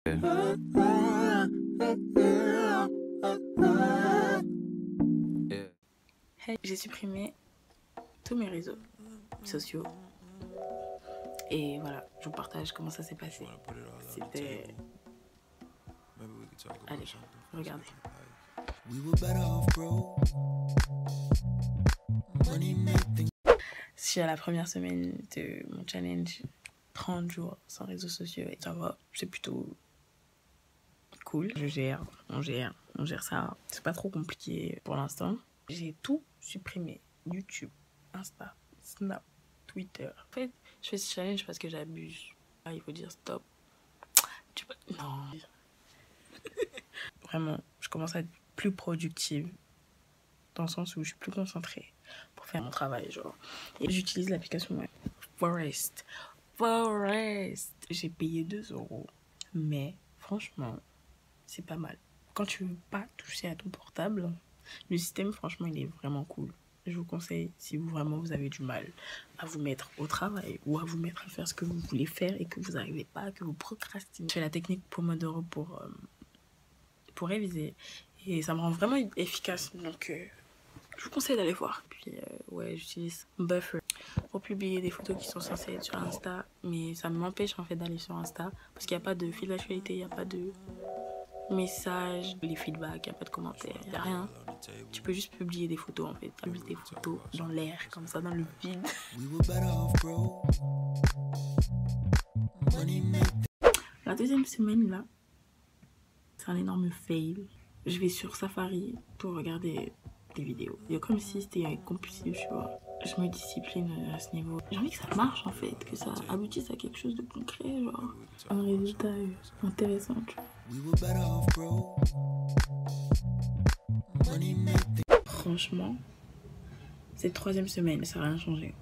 Hey, j'ai supprimé tous mes réseaux sociaux et voilà, je vous partage comment ça s'est passé. C'était... Allez, regardez. Je suis à la première semaine de mon challenge 30 jours sans réseaux sociaux et ça va, c'est plutôt cool. On gère ça. C'est pas trop compliqué pour l'instant. J'ai tout supprimé. YouTube, Insta, Snap, Twitter. En fait, je fais ce challenge parce que j'abuse. Ah, il faut dire stop. Non. Vraiment, je commence à être plus productive. Dans le sens où je suis plus concentrée pour faire mon travail, genre. Et j'utilise l'application Forest. J'ai payé 2 €. Mais, franchement, c'est pas mal. Quand tu veux pas toucher à ton portable, le système, franchement, il est vraiment cool. Je vous conseille, si vous avez du mal à vous mettre au travail ou à vous mettre à faire ce que vous voulez faire et que vous n'arrivez pas, que vous procrastinez. Je fais la technique Pomodoro pour réviser et ça me rend vraiment efficace. Donc, je vous conseille d'aller voir. Puis, ouais, j'utilise Buffer pour publier des photos qui sont censées être sur Insta, mais ça m'empêche en fait d'aller sur Insta parce qu'il n'y a pas de fil d'actualité, il n'y a pas de messages, les feedbacks, il n'y a pas de commentaires, il n'y a rien. Tu peux juste publier des photos en fait. Publier des photos dans l'air, comme ça, dans le vide. La deuxième semaine là, c'est un énorme fail. Je vais sur Safari pour regarder des vidéos. C'est comme si c'était compulsif, tu vois. Je me discipline à ce niveau. J'ai envie que ça marche en fait, que ça aboutisse à quelque chose de concret, genre un résultat intéressant, tu vois. Franchement, cette 3e semaine, ça n'a rien changé.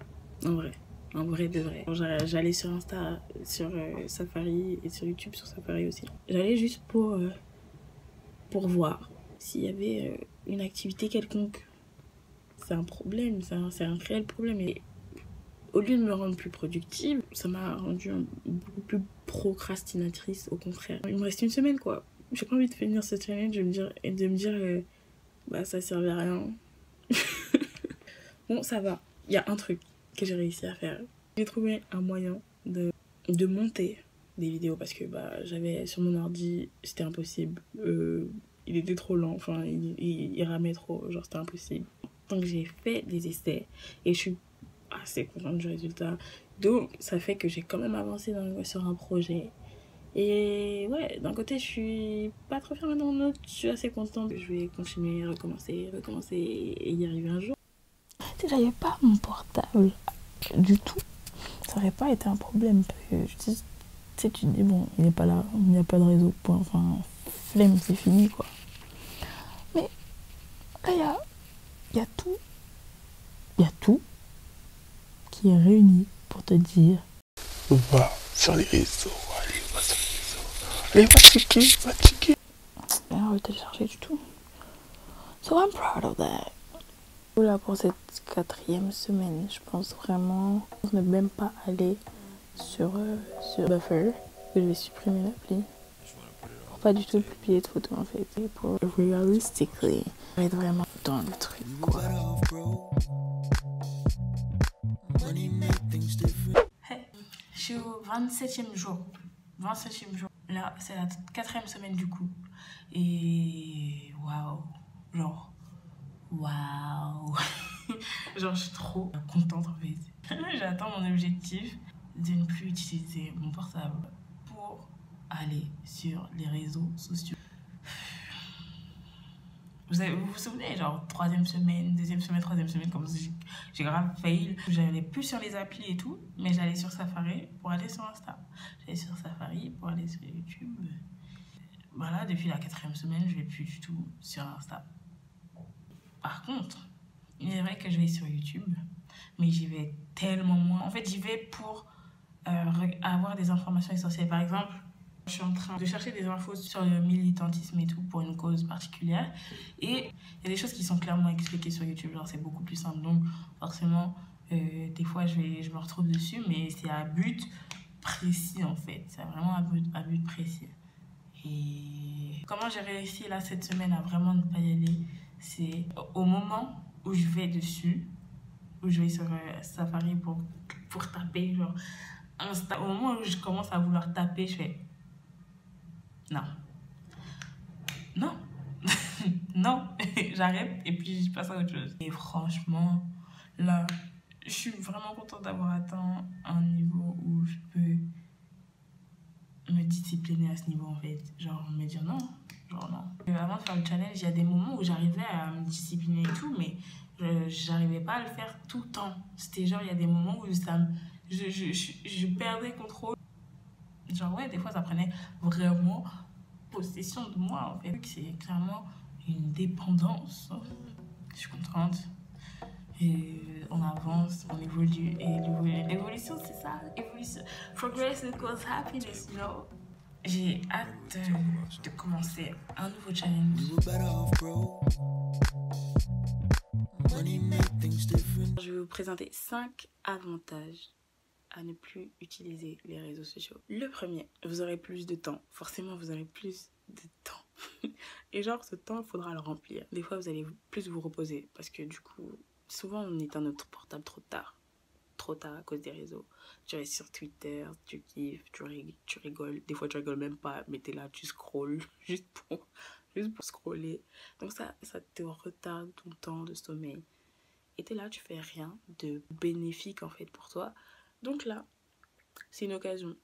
En vrai de vrai. J'allais sur Insta, sur Safari et sur YouTube sur Safari aussi. J'allais juste pour voir s'il y avait une activité quelconque. C'est un problème, c'est un réel problème. Et au lieu de me rendre plus productive, ça m'a rendue beaucoup plus procrastinatrice, au contraire. Il me reste une semaine, quoi. J'ai pas envie de finir ce challenge et de me dire bah ça servait à rien. Bon, ça va. Il y a un truc que j'ai réussi à faire. J'ai trouvé un moyen de monter des vidéos parce que bah j'avais sur mon ordi, c'était impossible. Il était trop lent, enfin il ramait trop, genre c'était impossible. Donc j'ai fait des essais et je suis assez contente du résultat. Donc ça fait que j'ai quand même avancé sur un projet. Et ouais, d'un côté je suis pas trop fermée dans l'autre, je suis assez contente. Je vais continuer, recommencer et y arriver un jour. Si j'avais pas mon portable du tout, ça aurait pas été un problème. Parce que tu sais, tu te dis bon, il n'est pas là, il n'y a pas de réseau, point, enfin, flemme, c'est fini quoi. Mais là, il y a tout qui est réuni pour te dire va sur les réseaux, va sur les réseaux, allez, va checker. J'ai rien envie de télécharger du tout. So I'm proud of that. Là, pour cette 4e semaine, je pense vraiment ne même pas aller sur Buffer, que je vais supprimer l'appli pour pas du tout publier de photos en fait, et pour realistically être vraiment dans le truc quoi. Hey, je suis au 27e jour. Là, c'est la 4e semaine du coup. Et waouh, waouh. Genre, je suis trop contente en fait. J'atteins mon objectif de ne plus utiliser mon portable pour aller sur les réseaux sociaux. Vous vous souvenez, genre 3e semaine, 2e semaine, 3e semaine, comme si j'ai grave fail. J'allais plus sur les applis et tout, mais j'allais sur Safari pour aller sur Insta. J'allais sur Safari pour aller sur YouTube. Voilà, depuis la 4e semaine, je vais plus du tout sur Insta. Par contre, il est vrai que je vais sur YouTube, mais j'y vais tellement moins. En fait, j'y vais pour avoir des informations essentielles. Par exemple, je suis en train de chercher des infos sur le militantisme et tout pour une cause particulière. Et il y a des choses qui sont clairement expliquées sur YouTube. Genre, c'est beaucoup plus simple. Donc, forcément, des fois, je me retrouve dessus, mais c'est à but précis, en fait. C'est vraiment à but précis. Et comment j'ai réussi là cette semaine à vraiment ne pas y aller, c'est au moment où je vais dessus, où je vais sur Safari pour taper, genre au moment où je commence à vouloir taper, je fais non, non, non, j'arrête et puis je passe à autre chose. Et franchement, là, je suis vraiment contente d'avoir atteint un niveau où je peux me discipliner à ce niveau en fait. Genre me dire non, genre non. Avant de faire le challenge, il y a des moments où j'arrivais à me discipliner et tout, mais j'arrivais pas à le faire tout le temps. C'était genre, il y a des moments où je perdais contrôle. Genre ouais, des fois ça prenait vraiment possession de moi en fait. C'est clairement une dépendance. Je suis contente. Et on avance, on évolue. Et l'évolution, c'est ça. Évolution. Progress equals happiness, you know. J'ai hâte de commencer un nouveau challenge. Je vais vous présenter 5 avantages à ne plus utiliser les réseaux sociaux. Le premier, vous aurez plus de temps. Forcément, vous aurez plus de temps. Et genre, ce temps, il faudra le remplir. Des fois, vous allez plus vous reposer parce que du coup, souvent, on éteint notre portable trop tard à cause des réseaux. Tu restes sur Twitter, tu kiffes, tu rigoles. Des fois, tu rigoles même pas, mais t'es là, tu scrolles juste pour scroller. Donc ça te retarde ton temps de sommeil. Et t'es là, tu fais rien de bénéfique en fait pour toi. Donc là, c'est une occasion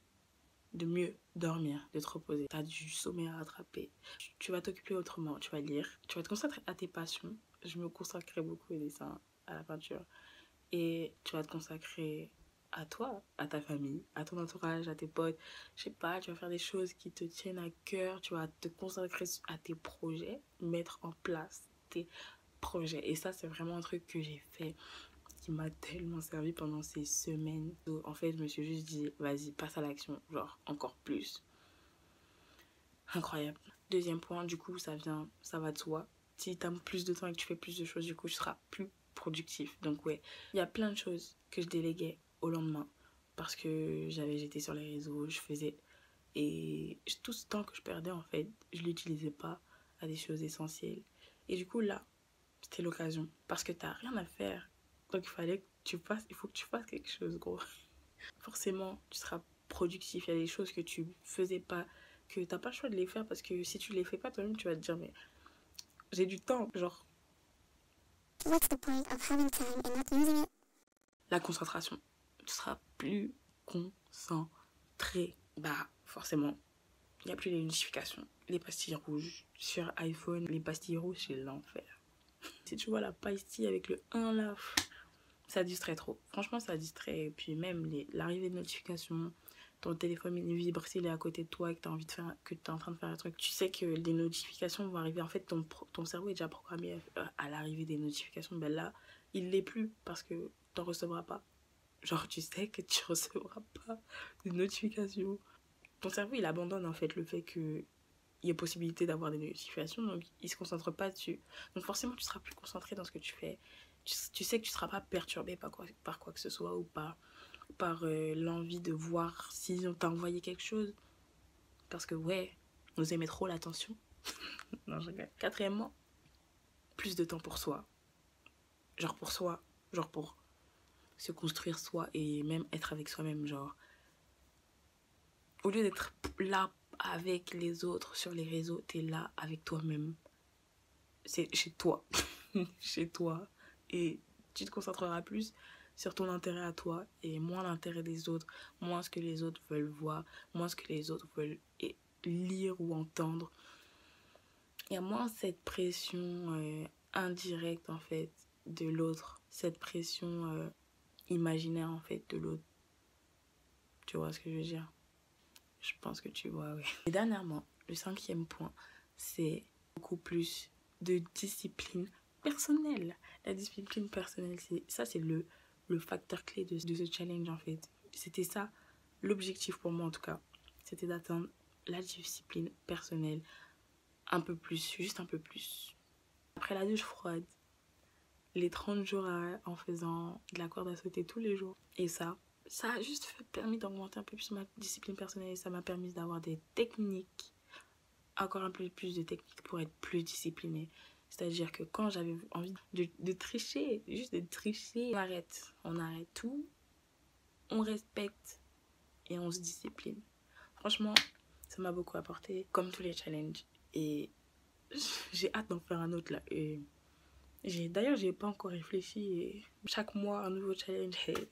de mieux dormir, de te reposer. T'as du sommeil à rattraper. Tu vas t'occuper autrement, tu vas lire, tu vas te concentrer à tes passions. Je me consacrais beaucoup au dessin, à la peinture. Et tu vas te consacrer à toi, à ta famille, à ton entourage, à tes potes. Je sais pas, tu vas faire des choses qui te tiennent à cœur. Tu vas te consacrer à tes projets, mettre en place tes projets. Et ça, c'est vraiment un truc que j'ai fait qui m'a tellement servi pendant ces semaines. Donc, en fait, je me suis juste dit, vas-y, passe à l'action. Genre, encore plus. Incroyable. Deuxième point, du coup, ça va de soi. Si tu as plus de temps et que tu fais plus de choses, du coup, tu seras plus productif. Donc ouais, il y a plein de choses que je déléguais au lendemain parce que j'étais sur les réseaux, je faisais et tout ce temps que je perdais en fait, je l'utilisais pas à des choses essentielles. Et du coup là, c'était l'occasion parce que t'as rien à faire. Donc il faut que tu fasses quelque chose gros. Forcément, tu seras productif, il y a des choses que tu faisais pas que t'as pas le choix de les faire parce que si tu les fais pas toi-même, tu vas te dire mais j'ai du temps, genre what's the point of having time and not using it? La concentration. Tu seras plus concentré. Bah, forcément, il n'y a plus les notifications. Les pastilles rouges. Sur iPhone, les pastilles rouges, c'est l'enfer. Si tu vois la pastille avec le 1 là, ça distrait trop. Franchement, ça distrait. Et puis même l'arrivée de notifications, ton téléphone il vibre s'il est à côté de toi et que tu es en train de faire un truc. Tu sais que les notifications vont arriver. En fait, ton cerveau est déjà programmé à l'arrivée des notifications. Ben là, il l'est plus parce que tu n'en recevras pas. Genre, tu sais que tu recevras pas de notifications. Ton cerveau, il abandonne en fait le fait qu'il y ait possibilité d'avoir des notifications, donc il se concentre pas dessus. Donc forcément, tu seras plus concentré dans ce que tu fais. Tu sais que tu seras pas perturbé par quoi que ce soit ou par l'envie de voir si on t'a envoyé quelque chose. Parce que ouais, on aimait trop l'attention. Non, je rigole. Quatrièmement, plus de temps pour soi. Genre pour soi, genre pour se construire soi et même être avec soi-même, genre au lieu d'être là avec les autres sur les réseaux, t'es là avec toi-même. C'est chez toi. Chez toi. Et tu te concentreras plus sur ton intérêt à toi et moins l'intérêt des autres, moins ce que les autres veulent voir, moins ce que les autres veulent lire ou entendre. Il y a moins cette pression indirecte en fait de l'autre, cette pression imaginaire en fait de l'autre. Tu vois ce que je veux dire? Je pense que tu vois, oui. Et dernièrement, le 5e point, c'est beaucoup plus de discipline personnelle. La discipline personnelle, c'est le facteur clé de ce challenge en fait. C'était ça, l'objectif pour moi en tout cas. C'était d'atteindre la discipline personnelle un peu plus, juste un peu plus. Après la douche froide, les 30 jours en faisant de la corde à sauter tous les jours. Et ça a juste permis d'augmenter un peu plus ma discipline personnelle et ça m'a permis d'avoir des techniques encore un peu plus de technique pour être plus disciplinée. C'est-à-dire que quand j'avais envie de tricher, juste de tricher, on arrête tout, on respecte et on se discipline. Franchement, ça m'a beaucoup apporté, comme tous les challenges. Et j'ai hâte d'en faire un autre là. Et d'ailleurs, j'ai pas encore réfléchi. Et chaque mois, un nouveau challenge. Il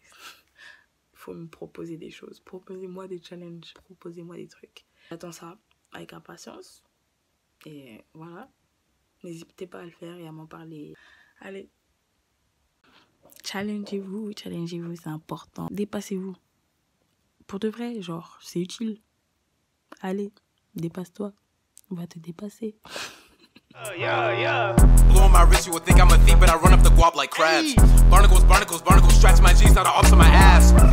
faut me proposer des choses. Proposez-moi des challenges. Proposez-moi des trucs. J'attends ça avec impatience. Et voilà. N'hésitez pas à le faire et à m'en parler. Allez. Challengez-vous, c'est important. Dépassez-vous. Pour de vrai, genre, c'est utile. Allez, dépasse-toi. On va te dépasser. Yeah. Blue on my wrist, you would think I'm a thief, but I run up the guap like crabs. Barnacles, scratch my G's, now the ups on my ass.